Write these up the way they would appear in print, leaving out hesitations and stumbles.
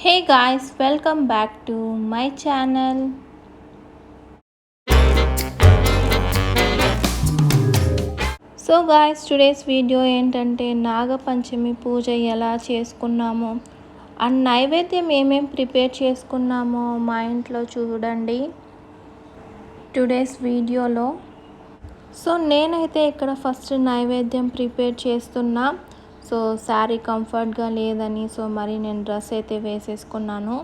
Hey guys, welcome back to my channel. So guys today's video ఏంటంటే నాగపంచమి పూజ ఎలా చేసుకున్నామో and నైవేద్యం ఏమేం ప్రిపేర్ చేసుకున్నామో మా ఇంట్లో చూడండి టుడేస్ వీడియోలో. సో నేనైతే ఇక్కడ ఫస్ట్ నైవేద్యం ప్రిపేర్ చేస్తున్నా. సో శారీ కంఫర్ట్గా లేదని మరి నేను డ్రెస్ అయితే వేసేసుకున్నాను.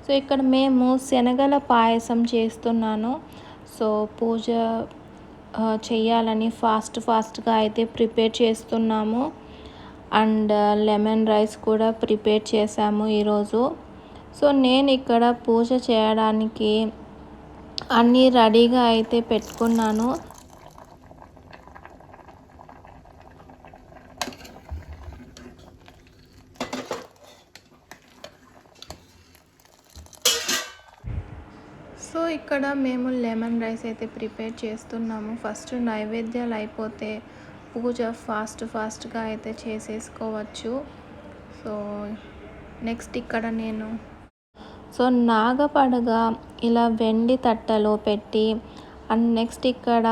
సో ఇక్కడ మేము శనగల పాయసం చేస్తున్నాను. సో పూజ చేయాలని ఫాస్ట్గా అయితే ప్రిపేర్ చేస్తున్నాము. అండ్ లెమన్ రైస్ కూడా ప్రిపేర్ చేశాము ఈరోజు. సో నేను ఇక్కడ పూజ చేయడానికి అన్నీ రెడీగా అయితే పెట్టుకున్నాను. సో ఇక్కడ మేము లెమన్ రైస్ అయితే ప్రిపేర్ చేస్తున్నాము. ఫస్ట్ నైవేద్యాలు అయిపోతే పూజ ఫాస్ట్గా అయితే చేసేసుకోవచ్చు. సో నెక్స్ట్ ఇక్కడ నేను నాగపడగ ఇలా వెండి తట్టలో పెట్టి అండ్ నెక్స్ట్ ఇక్కడ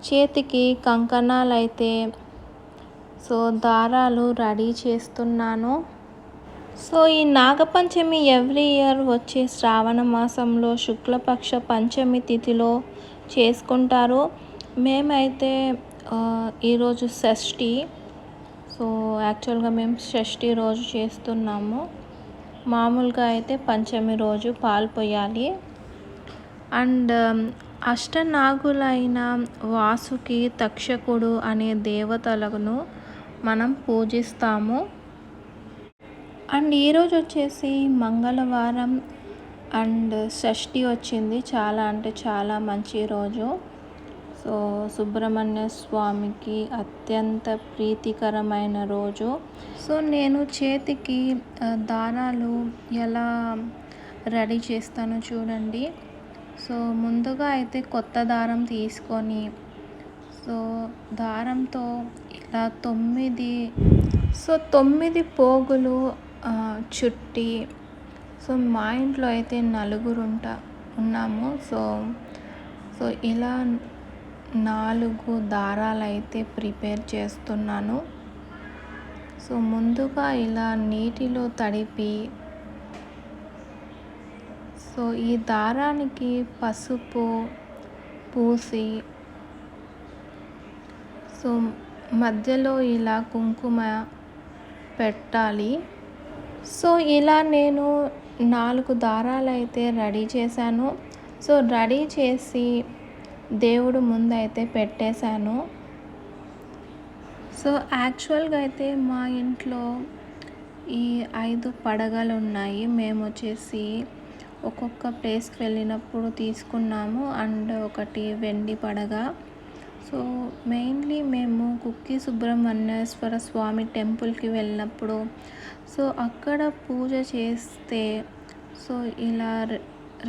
చేతికి కంకణాలు అయితే దారాలు రెడీ చేస్తున్నాను. సో ఈ నాగపంచమి ఎవ్రీ ఇయర్ వచ్చే శ్రావణ మాసంలో శుక్లపక్ష పంచమి తిథిలో చేసుకుంటారు. మేమైతే ఈరోజు షష్ఠి. సో యాక్చువల్గా మేము షష్ఠి రోజు చేస్తున్నాము. మామూలుగా అయితే పంచమి రోజు పాలు పోయాలి. అండ్ అష్టనాగులైన వాసుకి తక్షకుడు అనే దేవతలను మనం పూజిస్తాము. అండ్ ఈరోజు వచ్చేసి మంగళవారం అండ్ షష్ఠి వచ్చింది. చాలా అంటే చాలా మంచి రోజు. సో సుబ్రహ్మణ్య స్వామికి అత్యంత ప్రీతికరమైన రోజు. సో నేను చేతికి దారాలు ఎలా రెడీ చేస్తానో చూడండి. సో ముందుగా అయితే కొత్త దారం తీసుకొని దారంతో ఇలా 9 పోగులు చుట్టి మా ఇంట్లో అయితే నలుగురు ఉన్నాము. సో ఇలా 4 దారాలు అయితే ప్రిపేర్ చేస్తున్నాను. సో ముందుగా ఇలా నీటిలో తడిపి ఈ దారానికి పసుపు పూసి మధ్యలో ఇలా కుంకుమ పెట్టాలి. సో ఇలా నేను 4 దారాలు అయితే రెడీ చేశాను. సో రెడీ చేసి దేవుడు ముందు అయితే పెట్టేశాను. సో యాక్చువల్గా అయితే మా ఇంట్లో ఈ 5 పడగలు ఉన్నాయి. మేము వచ్చేసి ఒక్కొక్క ప్లేస్కి వెళ్ళినప్పుడు తీసుకున్నాము. అండ్ ఒకటి వెండి పడగ. సో మెయిన్లీ మేము కుక్కి సుబ్రహ్మణ్యేశ్వర స్వామి టెంపుల్కి వెళ్ళినప్పుడు అక్కడ పూజ చేస్తే ఇలా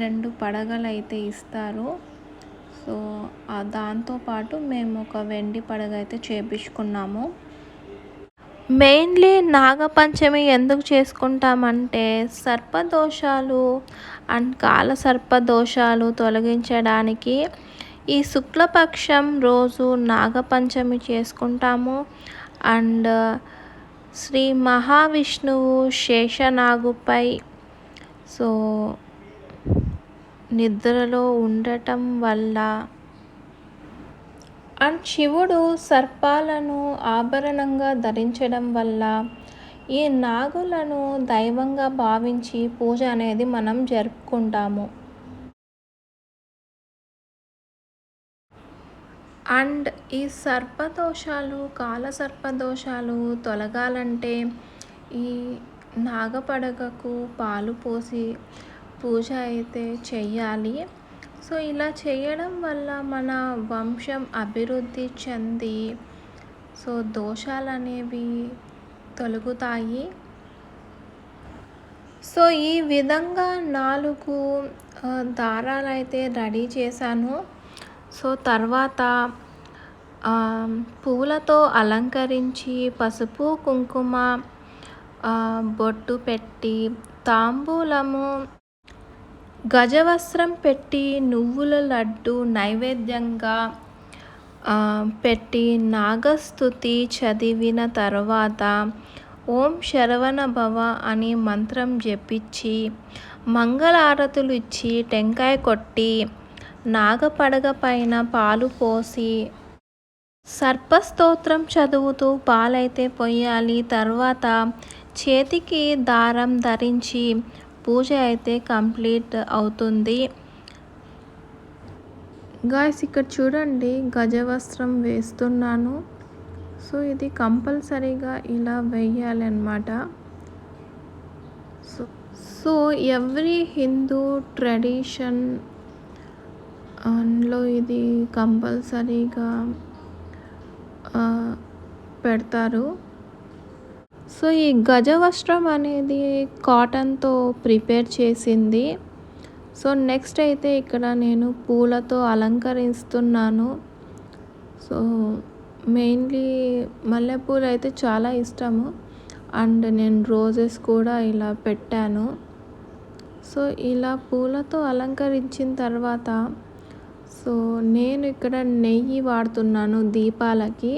2 పడగలు అయితే ఇస్తారు. సో దాంతోపాటు మేము ఒక వెండి పడగ అయితే చేపించుకున్నాము. మెయిన్లీ నాగపంచమి ఎందుకు చేసుకుంటామంటే సర్పదోషాలు అండ్ కాల సర్పదోషాలు తొలగించడానికి ఈ శుక్లపక్షం రోజు నాగపంచమి చేసుకుంటాము. అండ్ శ్రీ మహావిష్ణువు శేషనాగుపై నిద్రలో ఉండటం వల్ల అండ్ శివుడు సర్పాలను ఆభరణంగా ధరించడం వల్ల ఈ నాగులను దైవంగా భావించి పూజ అనేది మనం జరుపుకుంటాము. అండ్ ఈ సర్పదోషాలు కాల సర్పదోషాలు తొలగాలంటే ఈ నాగపడగకు పాలు పోసి పూజ అయితే చెయ్యాలి. సో ఇలా చేయడం వల్ల మన వంశం అభివృద్ధి చెంది దోషాలు అనేవి తొలగుతాయి. సో ఈ విధంగా 4 దారాలు అయితే రెడీ చేశాను. సో తర్వాత పూలతో అలంకరించి పసుపు కుంకుమ బొట్టు పెట్టి తాంబూలము గజవస్త్రం పెట్టి నువ్వుల లడ్డు నైవేద్యంగా పెట్టి నాగస్తుతి చదివిన తర్వాత ఓం శరవణ భవ అని మంత్రం జపించి మంగళారతులు ఇచ్చి టెంకాయ కొట్టి నాగపడగ పైన పాలు పోసి సర్పస్తోత్రం చదువుతూ పాలైతే పొయ్యాలి. తర్వాత చేతికి దారం ధరించి పూజ అయితే కంప్లీట్ అవుతుంది. గాయ్స్ ఇక్కడ చూడండి గజవస్త్రం వేస్తున్నాను. సో ఇది కంపల్సరీగా ఇలా వేయాలి అన్నమాట. సో ఎవ్రీ హిందూ ట్రెడిషన్ లో ఇది కంపల్సరీగా పెడతారు. సో ఈ గజవస్త్రం అనేది కాటన్తో ప్రిపేర్ చేసింది. సో నెక్స్ట్ అయితే ఇక్కడ నేను పూలతో అలంకరిస్తున్నాను. సో మెయిన్లీ మల్లెపూలు అయితే చాలా ఇష్టము అండ్ నేను రోజెస్ కూడా ఇలా పెట్టాను. సో ఇలా పూలతో అలంకరించిన తర్వాత సో నేను ఇక్కడ నెయ్యి వాడుతున్నాను దీపాలకి.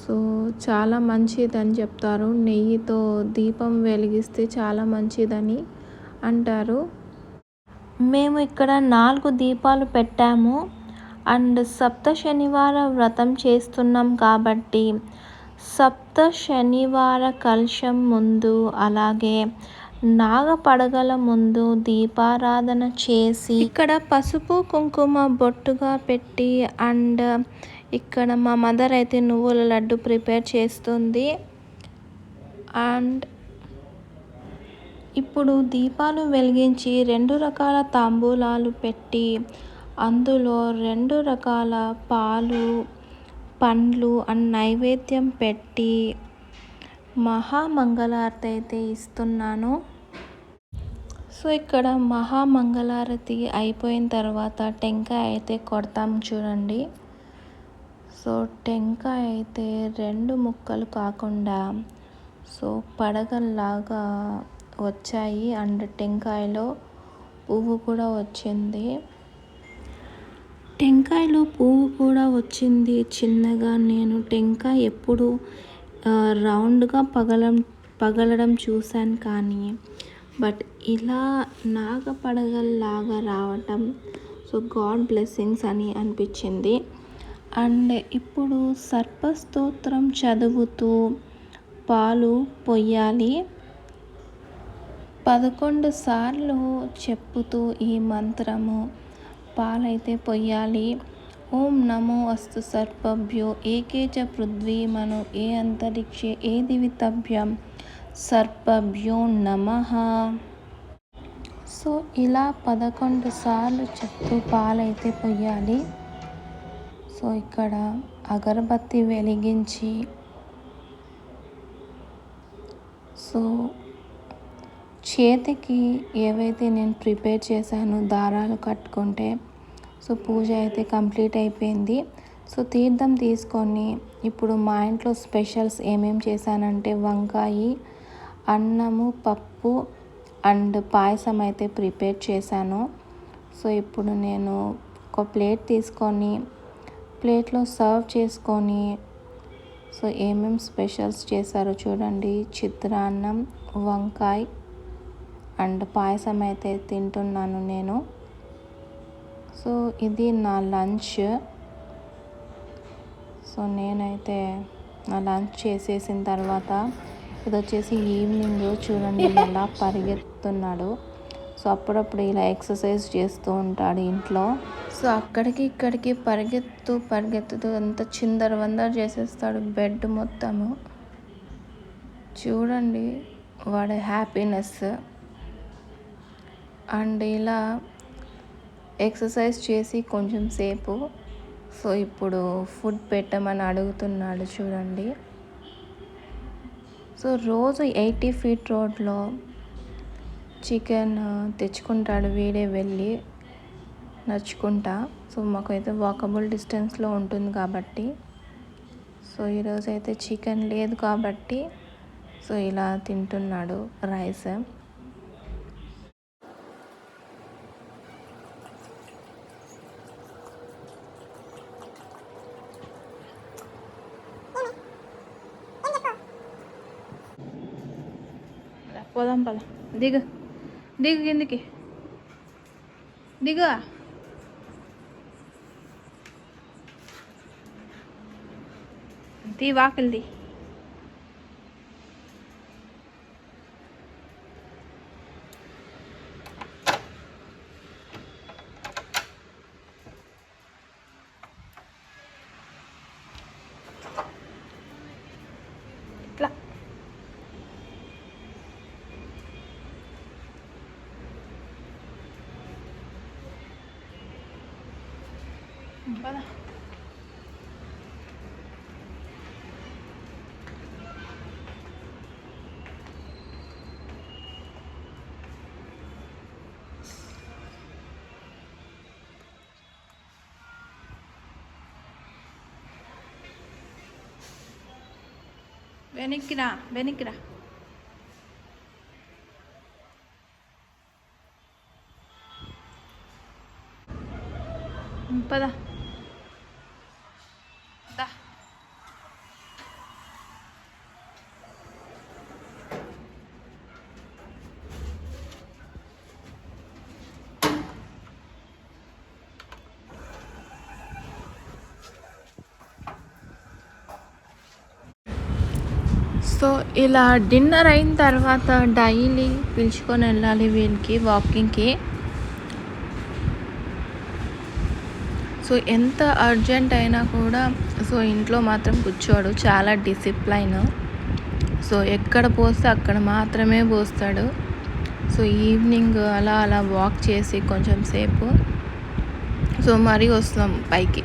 సో చాలా మంచిదని చెప్తారు, నెయ్యితో దీపం వెలిగిస్తే చాలా మంచిదని అంటారు. మేము ఇక్కడ 4 దీపాలు పెట్టాము అండ్ సప్త శనివార వ్రతం చేస్తున్నాం కాబట్టి సప్త శనివార కలశం ముందు అలాగే నాగపడగల ముందు దీపారాధన చేసి ఇక్కడ పసుపు కుంకుమ బొట్టుగా పెట్టి అండ్ ఇక్కడ మా మదర్ అయితే నువ్వుల లడ్డు ప్రిపేర్ చేస్తుంది. అండ్ ఇప్పుడు దీపాలు వెలిగించి 2 రకాల తాంబూలాలు పెట్టి అందులో 2 రకాల పాలు పండ్లు అండ్ నైవేద్యం పెట్టి మహామంగళారతి అయితే ఇస్తున్నాను. సో ఇక్కడ మహామంగళారతి అయిపోయిన తర్వాత టెంకాయ అయితే కొడతాం చూడండి. సో టెంకాయ అయితే 2 ముక్కలు కాకుండా సో పడగల్లాగా వచ్చాయి అండ్ టెంకాయలో పువ్వు కూడా వచ్చింది. టెంకాయలో పువ్వు కూడా వచ్చింది చిన్నగా. నేను టెంకాయ ఎప్పుడు రౌండ్గా పగలడం చూశాను కానీ బట్ ఇలా నాగపడగల్లాగా రావటం సో గాడ్ బ్లెస్సింగ్స్ అని అనిపించింది. అండ్ ఇప్పుడు సర్పస్తోత్రం చదువుతూ పాలు పొయ్యాలి. 11 సార్లు చెప్పుతూ ఈ మంత్రము పాలైతే పొయ్యాలి. ఓం నమో అస్తు సర్పభ్యో ఏకే చ పృథ్వీమను ఏ అంతరిక్షే ఏ దివితభ్యం సర్పభ్యో నమః. సో ఇలా 11 సార్లు చెప్తూ పాలైతే పొయ్యాలి. సో ఇక్కడ అగరబత్తి వెలిగించి సో చేతికి ఏవైతే నేను ప్రిపేర్ చేశానో దారాలు కట్టుకుంటే సో పూజ అయితే కంప్లీట్ అయిపోయింది. సో తీర్థం తీసుకొని ఇప్పుడు మా ఇంట్లో స్పెషల్స్ ఏమేమి చేశానంటే వంకాయ, అన్నము, పప్పు అండ్ పాయసం అయితే ప్రిపేర్ చేశాను. సో ఇప్పుడు నేను ఒక ప్లేట్ తీసుకొని ప్లేట్లో సర్వ్ చేసుకొని సో ఏమేమి స్పెషల్స్ చేశారో చూడండి. చిత్రాన్నం, వంకాయ అండ్ పాయసం అయితే తింటున్నాను నేను. సో ఇది నా లంచ్. సో నేనైతే నా లంచ్ చేసేసిన తర్వాత ఇది వచ్చేసి ఈవినింగ్ చూడండి ఎలా పరిగెత్తున్నాడు. సో అప్పుడప్పుడు ఇలా ఎక్సర్సైజ్ చేస్తూ ఉంటాడు ఇంట్లో. సో అక్కడికి ఇక్కడికి పరిగెత్తుతూ అంత చిందరవందర చేసేస్తాడు బెడ్ మొత్తము. చూడండి వాడి హ్యాపీనెస్. అండ్ ఇలా ఎక్సర్సైజ్ చేసి కొంచెం సేపు సో ఇప్పుడు ఫుడ్ పెట్టమని అడుగుతున్నాడు చూడండి. సో రోజు 80 ఫీట్ రోడ్లో చికెన్ తెచ్చుకుంటాడు వీడే వెళ్ళి నడుచుకుంటా. సో మాకైతే వాకబుల్ డిస్టెన్స్లో ఉంటుంది కాబట్టి సో ఈరోజు అయితే చికెన్ లేదు కాబట్టి సో ఇలా తింటున్నాడు రైస్. పోదాం పద, దిగు దిగు కిందికి దిగు. తీ వాకిల్ది. ఇట్లా పద. వెనక్కిరా వెనక్కిరా. పద దా. సో ఇలా డిన్నర్ అయిన తర్వాత డైలీ పిలుచుకొని వెళ్ళాలి వీళ్ళకి వాకింగ్కి. సో ఎంత అర్జెంట్ అయినా కూడా సో ఇంట్లో మాత్రం కూర్చోడు, చాలా డిసిప్లైన్. సో ఎక్కడ పోస్తే అక్కడ మాత్రమే పోస్తాడు. సో ఈవినింగ్ అలా అలా వాక్ చేసి కొంచెం సేపు సో మరీ వస్తాం పైకి.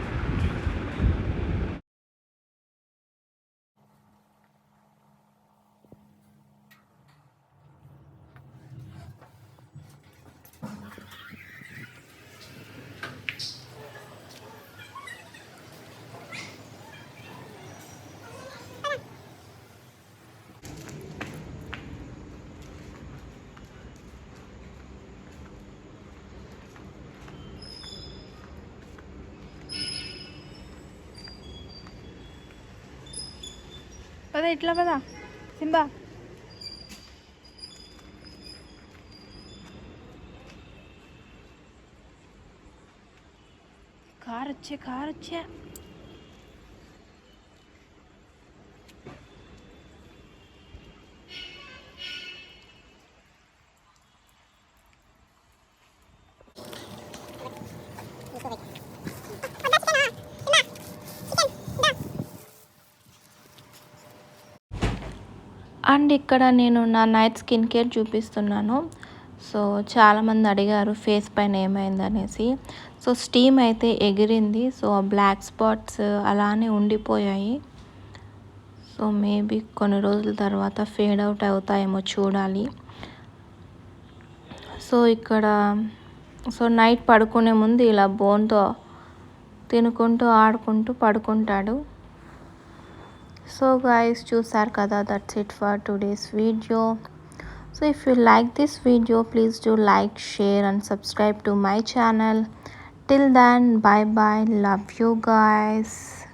పద ఇట్లా పద సింబా. కార్ వచ్చే. అండ్ ఇక్కడ నేను నా నైట్ స్కిన్ కేర్ చూపిస్తున్నాను. సో చాలామంది అడిగారు ఫేస్ పైన ఏమైందనేసి. సో స్టీమ్ అయితే ఎగిరింది. సో బ్లాక్ స్పాట్స్ అలానే ఉండిపోయాయి. సో మేబీ కొన్ని రోజుల తర్వాత ఫేడ్ అవుట్ అవుతాయేమో చూడాలి. సో ఇక్కడ సో నైట్ పడుకునే ముందు ఇలా బోన్తో తినుకుంటూ ఆడుకుంటూ పడుకుంటాడు. So guys, చూసారు కదా, that's it for today's video. So if you like this video, please do like, share and subscribe to my channel. Till then, bye bye, love you guys.